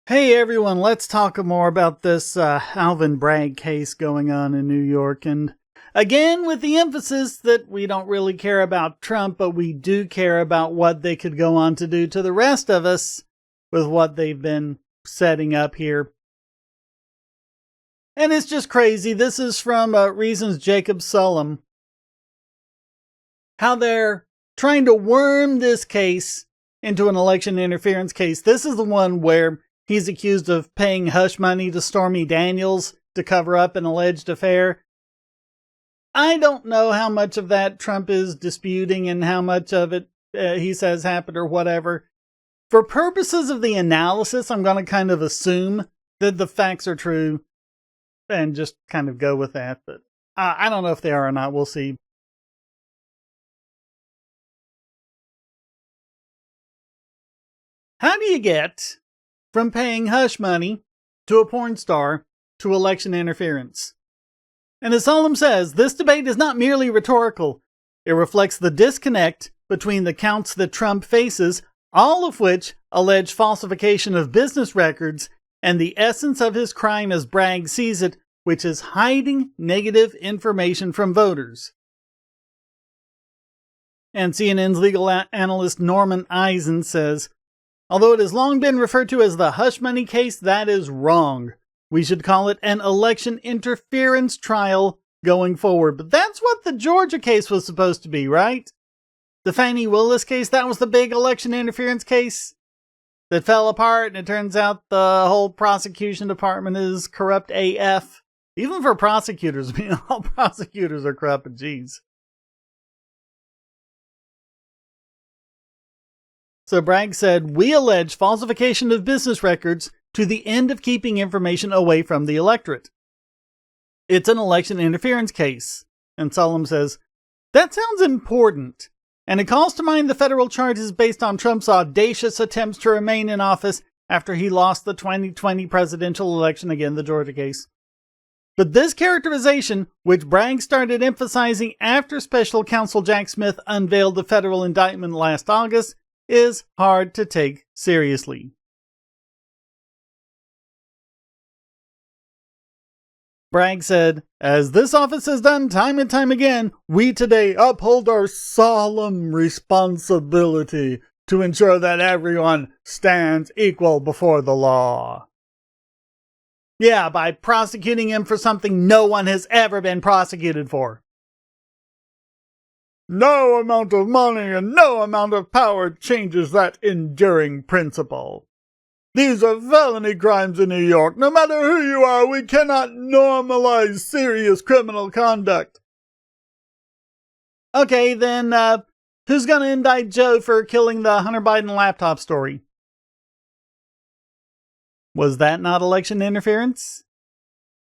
Hey everyone, let's talk more about this Alvin Bragg case going on in New York. And again, with the emphasis that we don't really care about Trump, but we do care about what they could go on to do to the rest of us with what they've been setting up here. And it's just crazy. This is from Reason's Jacob Sullum. How they're trying to worm this case into an election interference case. This is the one where he's accused of paying hush money to Stormy Daniels to cover up an alleged affair. I don't know how much of that Trump is disputing and how much of it he says happened or whatever. For purposes of the analysis, I'm going to kind of assume that the facts are true and just kind of go with that. But I don't know if they are or not. We'll see. How do you get from paying hush money to a porn star to election interference? And as Sullum says, this debate is not merely rhetorical. It reflects the disconnect between the counts that Trump faces, all of which allege falsification of business records, and the essence of his crime as Bragg sees it, which is hiding negative information from voters. And CNN's legal analyst Norman Eisen says, although it has long been referred to as the hush money case, that is wrong. We should call it an election interference trial going forward. But that's what the Georgia case was supposed to be, right? The Fani Willis case, that was the big election interference case that fell apart, and it turns out the whole prosecution department is corrupt AF. Even for prosecutors, I mean, all prosecutors are corrupt, but geez. So Bragg said, we allege falsification of business records to the end of keeping information away from the electorate. It's an election interference case. And Sullum says, that sounds important. And it calls to mind the federal charges based on Trump's audacious attempts to remain in office after he lost the 2020 presidential election, again, the Georgia case. But this characterization, which Bragg started emphasizing after Special Counsel Jack Smith unveiled the federal indictment last August, is hard to take seriously. Bragg said, as this office has done time and time again, we today uphold our solemn responsibility to ensure that everyone stands equal before the law. Yeah, by prosecuting him for something no one has ever been prosecuted for. No amount of money and no amount of power changes that enduring principle. These are felony crimes in New York. No matter who you are, we cannot normalize serious criminal conduct. Okay, then, who's gonna indict Joe for killing the Hunter Biden laptop story? Was that not election interference?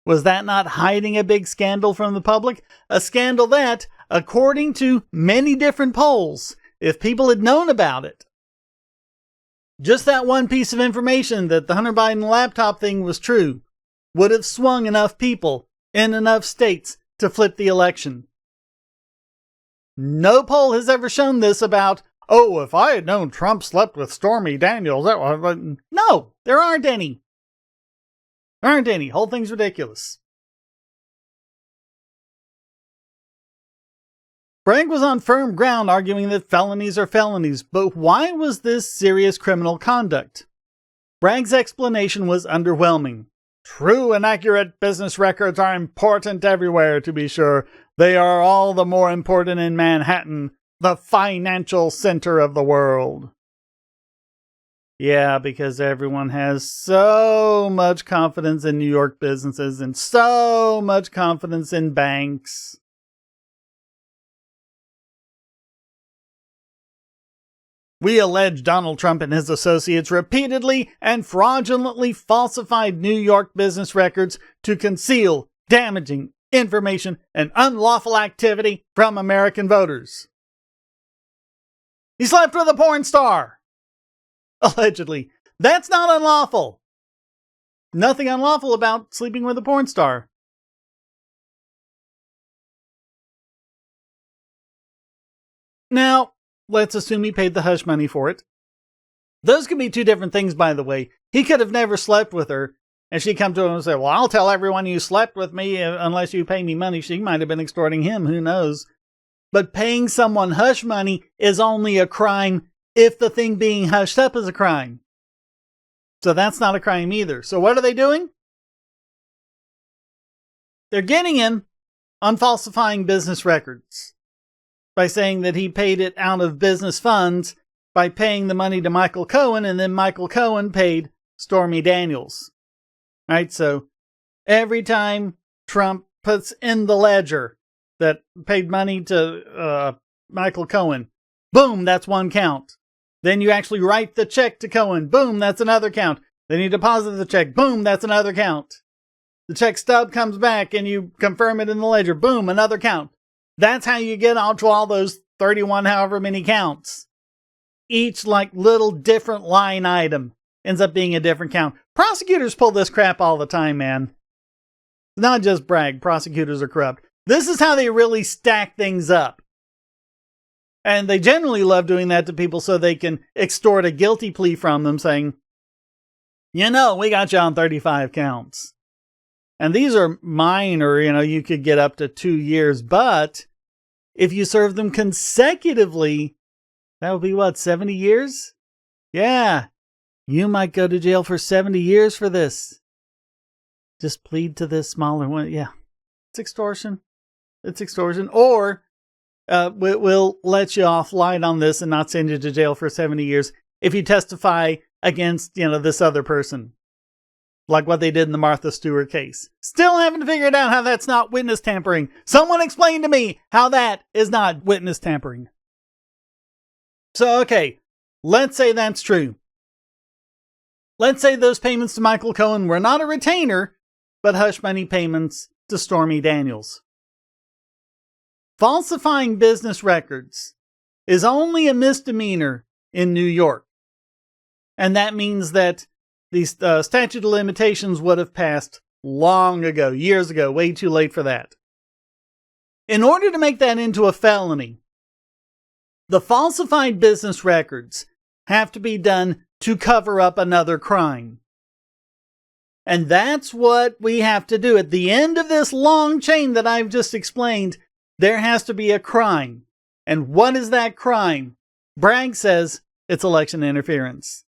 Was that not hiding a big scandal from the public? A scandal that, according to many different polls, if people had known about it, just that one piece of information that the Hunter Biden laptop thing was true, would have swung enough people in enough states to flip the election. No poll has ever shown this about, oh, if I had known Trump slept with Stormy Daniels, that was... No, there aren't any. There aren't any. Whole thing's ridiculous. Bragg was on firm ground arguing that felonies are felonies, but why was this serious criminal conduct? Bragg's explanation was underwhelming. True and accurate business records are important everywhere, to be sure. They are all the more important in Manhattan, the financial center of the world. Yeah, because everyone has so much confidence in New York businesses and so much confidence in banks. We allege Donald Trump and his associates repeatedly and fraudulently falsified New York business records to conceal damaging information and unlawful activity from American voters. He slept with a porn star. Allegedly. That's not unlawful. Nothing unlawful about sleeping with a porn star. Now, let's assume he paid the hush money for it. Those could be two different things, by the way. He could have never slept with her, and she come to him and say, well, I'll tell everyone you slept with me unless you pay me money. She might have been extorting him. Who knows? But paying someone hush money is only a crime if the thing being hushed up is a crime. So that's not a crime either. So what are they doing? They're getting him on falsifying business records by saying that he paid it out of business funds by paying the money to Michael Cohen, and then Michael Cohen paid Stormy Daniels. Right? So every time Trump puts in the ledger that paid money to Michael Cohen, boom, that's one count. Then you actually write the check to Cohen, boom, that's another count. Then you deposit the check, boom, that's another count. The check stub comes back and you confirm it in the ledger, boom, another count. That's how you get out to all those 31 however many counts. Each like little different line item ends up being a different count. Prosecutors pull this crap all the time, man. Not just Bragg, prosecutors are corrupt. This is how they really stack things up. And they generally love doing that to people so they can extort a guilty plea from them saying, you know, we got you on 35 counts. And these are minor, you could get up to 2 years. But if you serve them consecutively, that would be what, 70 years? Yeah, you might go to jail for 70 years for this. Just plead to this smaller one. Yeah, it's extortion. It's extortion. Or we'll let you off light on this and not send you to jail for 70 years if you testify against, this other person. Like what they did in the Martha Stewart case. Still haven't figured out how that's not witness tampering. Someone explain to me how that is not witness tampering. So, okay, let's say that's true. Let's say those payments to Michael Cohen were not a retainer, but hush money payments to Stormy Daniels. Falsifying business records is only a misdemeanor in New York. And that means that the statute of limitations would have passed long ago, years ago, way too late for that. In order to make that into a felony, the falsified business records have to be done to cover up another crime. And that's what we have to do. At the end of this long chain that I've just explained, there has to be a crime. And what is that crime? Bragg says it's election interference.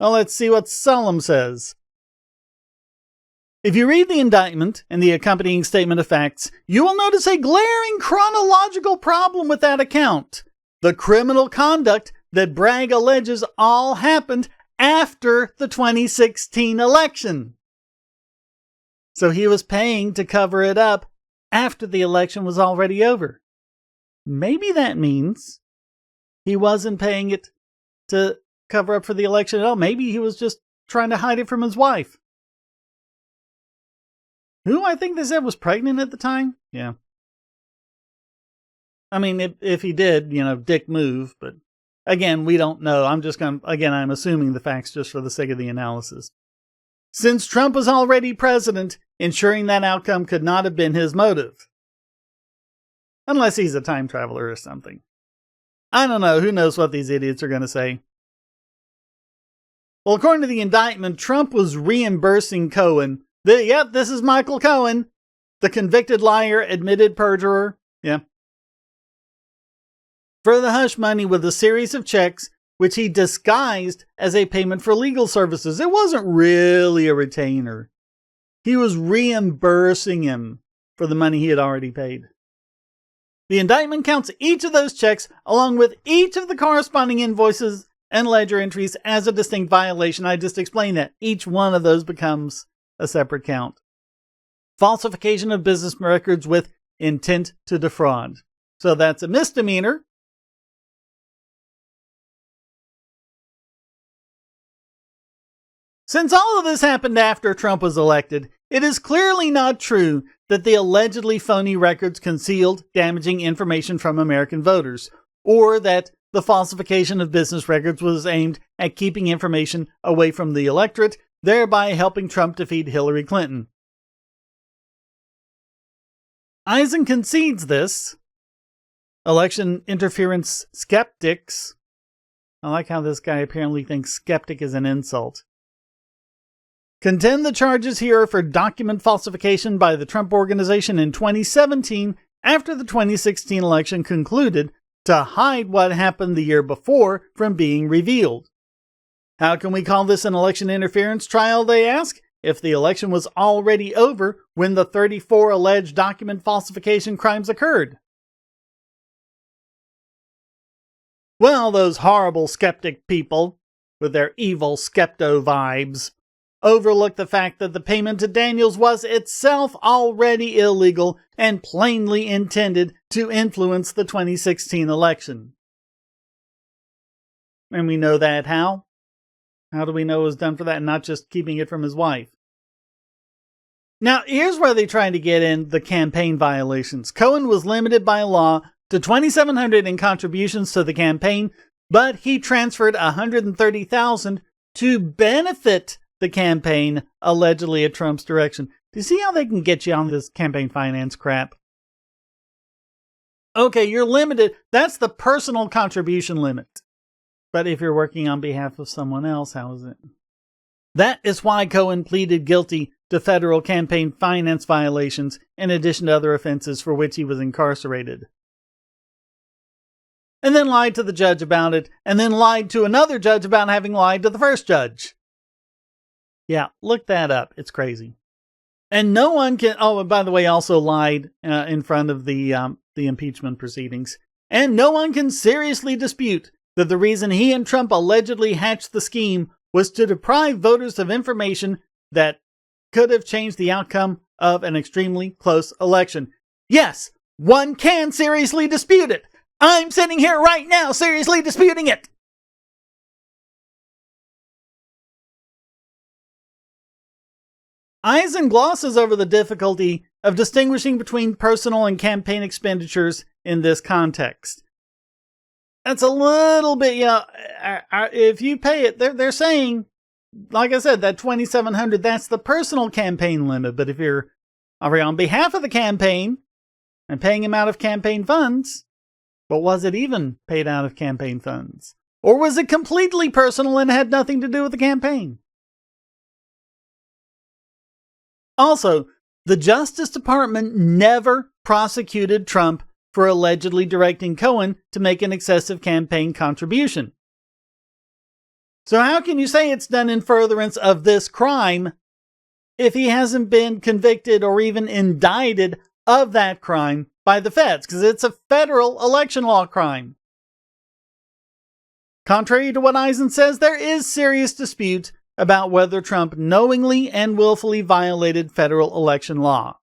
Well, let's see what Solem says. If you read the indictment and the accompanying statement of facts, you will notice a glaring chronological problem with that account. The criminal conduct that Bragg alleges all happened after the 2016 election. So he was paying to cover it up after the election was already over. Maybe that means he wasn't paying it to cover up for the election at all. Maybe he was just trying to hide it from his wife, who I think they said was pregnant at the time. Yeah. I mean, if he did, dick move, but again, we don't know. I'm assuming the facts just for the sake of the analysis. Since Trump was already president, ensuring that outcome could not have been his motive. Unless he's a time traveler or something. I don't know. Who knows what these idiots are going to say. Well, according to the indictment, Trump was reimbursing Cohen. This is Michael Cohen, the convicted liar, admitted perjurer. Yeah. For the hush money with a series of checks, which he disguised as a payment for legal services. It wasn't really a retainer. He was reimbursing him for the money he had already paid. The indictment counts each of those checks along with each of the corresponding invoices and ledger entries as a distinct violation. I just explained that. Each one of those becomes a separate count. Falsification of business records with intent to defraud. So that's a misdemeanor. Since all of this happened after Trump was elected, it is clearly not true that the allegedly phony records concealed damaging information from American voters, or that the falsification of business records was aimed at keeping information away from the electorate, thereby helping Trump defeat Hillary Clinton. Eisen concedes this. Election interference skeptics I like how this guy apparently thinks skeptic is an insult. Contend the charges here are for document falsification by the Trump Organization in 2017 after the 2016 election concluded to hide what happened the year before from being revealed. How can we call this an election interference trial, they ask, if the election was already over when the 34 alleged document falsification crimes occurred? Well, those horrible skeptic people, with their evil skepto vibes, overlook the fact that the payment to Daniels was itself already illegal and plainly intended to influence the 2016 election. And we know that how? How do we know it was done for that and not just keeping it from his wife? Now, here's where they try to get in the campaign violations. Cohen was limited by law to $2,700 in contributions to the campaign, but he transferred $130,000 to benefit the campaign, allegedly at Trump's direction. Do you see how they can get you on this campaign finance crap? Okay, you're limited. That's the personal contribution limit. But if you're working on behalf of someone else, how is it? That is why Cohen pleaded guilty to federal campaign finance violations in addition to other offenses for which he was incarcerated. And then lied to the judge about it, and then lied to another judge about having lied to the first judge. Yeah, look that up. It's crazy. And no one can... Oh, and by the way, also lied in front of the impeachment proceedings. And no one can seriously dispute that the reason he and Trump allegedly hatched the scheme was to deprive voters of information that could have changed the outcome of an extremely close election. Yes, one can seriously dispute it. I'm sitting here right now seriously disputing it. Eisen glosses over the difficulty of distinguishing between personal and campaign expenditures in this context. That's a little bit, if you pay it, they're saying, like I said, that $2,700, that's the personal campaign limit. But if you're on behalf of the campaign and paying him out of campaign funds, but was it even paid out of campaign funds? Or was it completely personal and had nothing to do with the campaign? Also, the Justice Department never prosecuted Trump for allegedly directing Cohen to make an excessive campaign contribution. So how can you say it's done in furtherance of this crime if he hasn't been convicted or even indicted of that crime by the feds? Because it's a federal election law crime. Contrary to what Eisen says, there is serious dispute about whether Trump knowingly and willfully violated federal election law.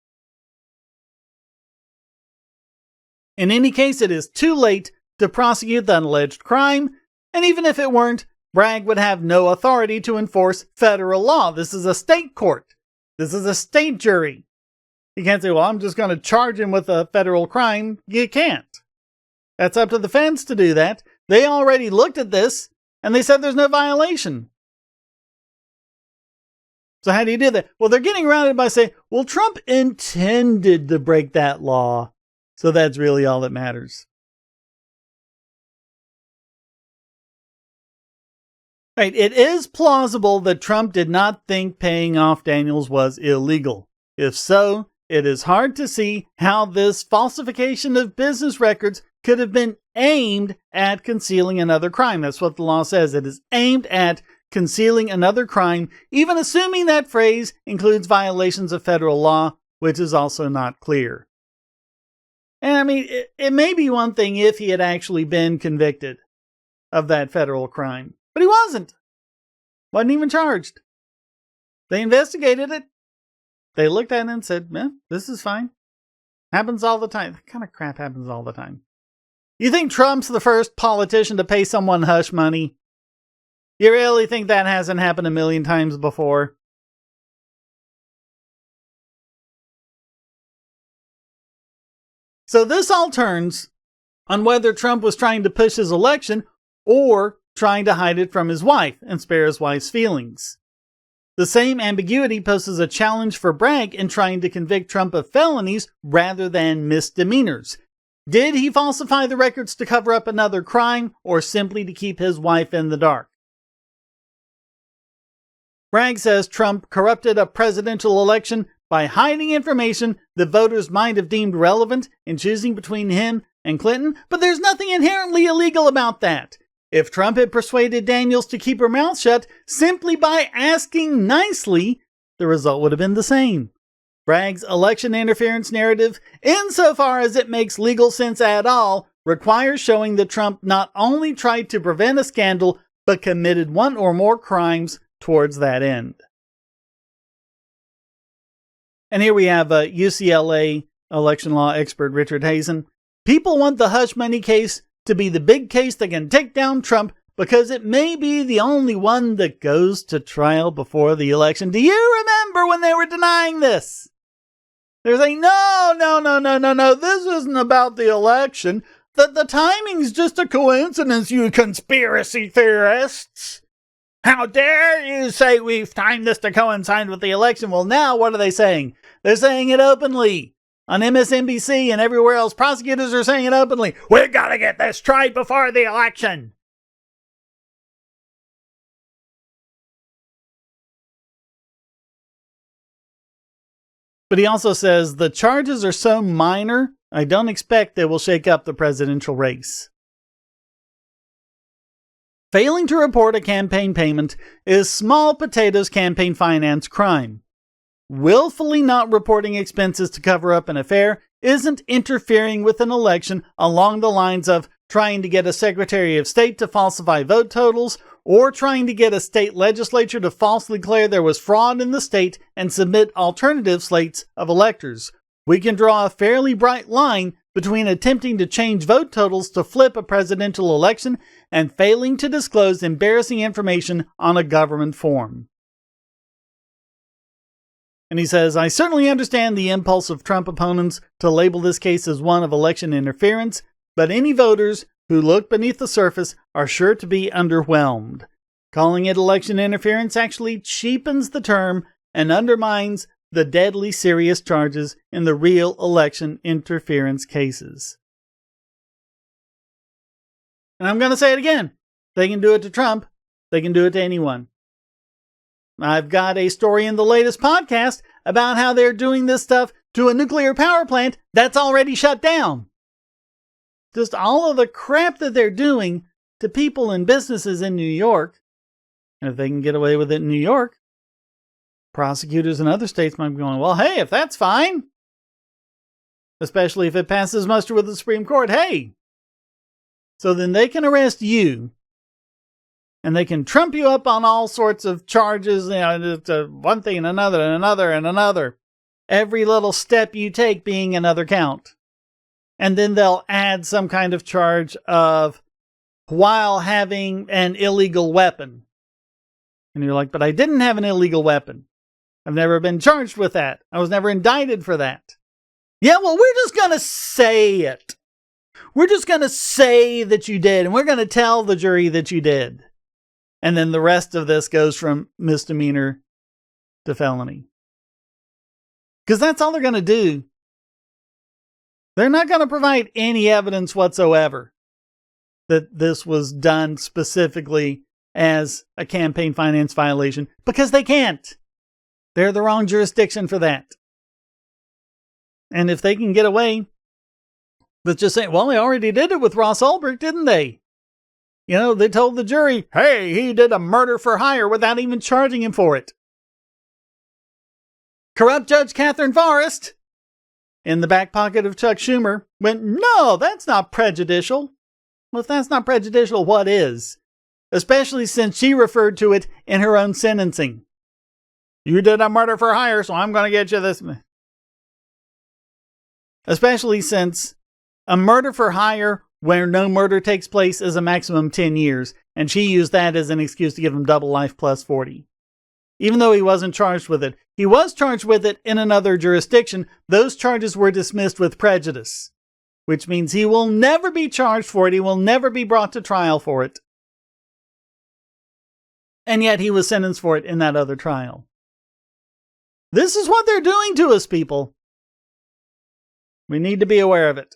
In any case, it is too late to prosecute the alleged crime, and even if it weren't, Bragg would have no authority to enforce federal law. This is a state court. This is a state jury. You can't say, well, I'm just going to charge him with a federal crime. You can't. That's up to the feds to do that. They already looked at this, and they said there's no violation. So how do you do that? Well, they're getting around it by saying, well, Trump intended to break that law. So that's really all that matters. Right, it is plausible that Trump did not think paying off Daniels was illegal. If so, it is hard to see how this falsification of business records could have been aimed at concealing another crime. That's what the law says. It is aimed at concealing another crime, even assuming that phrase includes violations of federal law, which is also not clear. And I mean, it may be one thing if he had actually been convicted of that federal crime, but he wasn't. Wasn't even charged. They investigated it. They looked at it and said, this is fine. Happens all the time. That kind of crap happens all the time. You think Trump's the first politician to pay someone hush money? You really think that hasn't happened a million times before? So this all turns on whether Trump was trying to push his election or trying to hide it from his wife and spare his wife's feelings. The same ambiguity poses a challenge for Bragg in trying to convict Trump of felonies rather than misdemeanors. Did he falsify the records to cover up another crime or simply to keep his wife in the dark? Bragg says Trump corrupted a presidential election by hiding information that voters might have deemed relevant in choosing between him and Clinton, but there's nothing inherently illegal about that. If Trump had persuaded Daniels to keep her mouth shut simply by asking nicely, the result would have been the same. Bragg's election interference narrative, insofar as it makes legal sense at all, requires showing that Trump not only tried to prevent a scandal, but committed one or more crimes towards that end. And here we have UCLA election law expert Richard Hazen. People want the hush money case to be the big case that can take down Trump because it may be the only one that goes to trial before the election. Do you remember when they were denying this? They're saying, no, this isn't about the election. The timing's just a coincidence, you conspiracy theorists. How dare you say we've timed this to coincide with the election? Well, now what are they saying? They're saying it openly. On MSNBC and everywhere else, prosecutors are saying it openly. We've got to get this tried before the election. But he also says the charges are so minor, I don't expect they will shake up the presidential race. Failing to report a campaign payment is small potatoes campaign finance crime. Willfully not reporting expenses to cover up an affair isn't interfering with an election along the lines of trying to get a Secretary of State to falsify vote totals or trying to get a state legislature to falsely declare there was fraud in the state and submit alternative slates of electors. We can draw a fairly bright line between attempting to change vote totals to flip a presidential election and failing to disclose embarrassing information on a government form. And he says, I certainly understand the impulse of Trump opponents to label this case as one of election interference, but any voters who look beneath the surface are sure to be underwhelmed. Calling it election interference actually cheapens the term and undermines the deadly serious charges in the real election interference cases. And I'm going to say it again. They can do it to Trump. They can do it to anyone. I've got a story in the latest podcast about how they're doing this stuff to a nuclear power plant that's already shut down. Just all of the crap that they're doing to people and businesses in New York. And if they can get away with it in New York, prosecutors in other states might be going, well, hey, if that's fine. Especially if it passes muster with the Supreme Court. Hey! So then they can arrest you. And they can trump you up on all sorts of charges. One thing and another and another and another. Every little step you take being another count. And then they'll add some kind of charge of while having an illegal weapon. And you're like, but I didn't have an illegal weapon. I've never been charged with that. I was never indicted for that. Yeah, well, we're just going to say it. We're just going to say that you did. And we're going to tell the jury that you did. And then the rest of this goes from misdemeanor to felony. Because that's all they're going to do. They're not going to provide any evidence whatsoever that this was done specifically as a campaign finance violation because they can't. They're the wrong jurisdiction for that. And if they can get away with just saying, well, they already did it with Ross Ulbricht, didn't they? You know, they told the jury, hey, he did a murder for hire without even charging him for it. Corrupt Judge Catherine Forrest, in the back pocket of Chuck Schumer, went, no, that's not prejudicial. Well, if that's not prejudicial, what is? Especially since she referred to it in her own sentencing. You did a murder for hire, so I'm going to get you this. Especially since a murder for hire where no murder takes place is a maximum 10 years. And she used that as an excuse to give him double life plus 40. Even though he wasn't charged with it. He was charged with it in another jurisdiction. Those charges were dismissed with prejudice. Which means he will never be charged for it. He will never be brought to trial for it. And yet he was sentenced for it in that other trial. This is what they're doing to us, people. We need to be aware of it.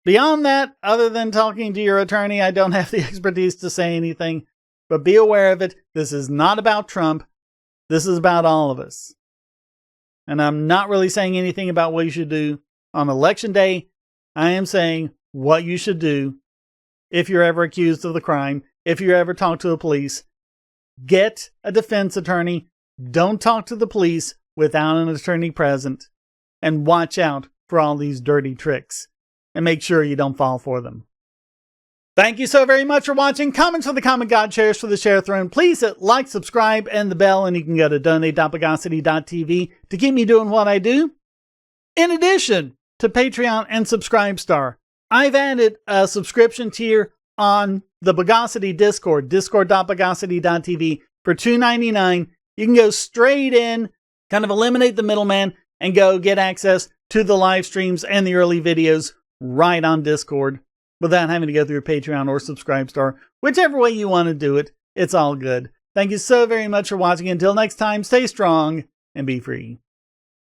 Beyond that, other than talking to your attorney, I don't have the expertise to say anything. But be aware of it. This is not about Trump. This is about all of us. And I'm not really saying anything about what you should do on election day. I am saying what you should do if you're ever accused of the crime, if you ever talk to the police. Get a defense attorney. Don't talk to the police without an attorney present. And watch out for all these dirty tricks. And make sure you don't fall for them. Thank you so very much for watching. Comments for the comment God, shares for the share throne. Please hit like, subscribe, and the bell. And you can go to donate.bogosity.tv to keep me doing what I do. In addition to Patreon and Subscribestar, I've added a subscription tier on the Bogosity Discord, discord.bogosity.tv for $2.99. You can go straight in, kind of eliminate the middleman, and go get access to the live streams and the early videos right on Discord without having to go through Patreon or Subscribestar. Whichever way you want to do it, it's all good. Thank you so very much for watching. Until next time, stay strong and be free.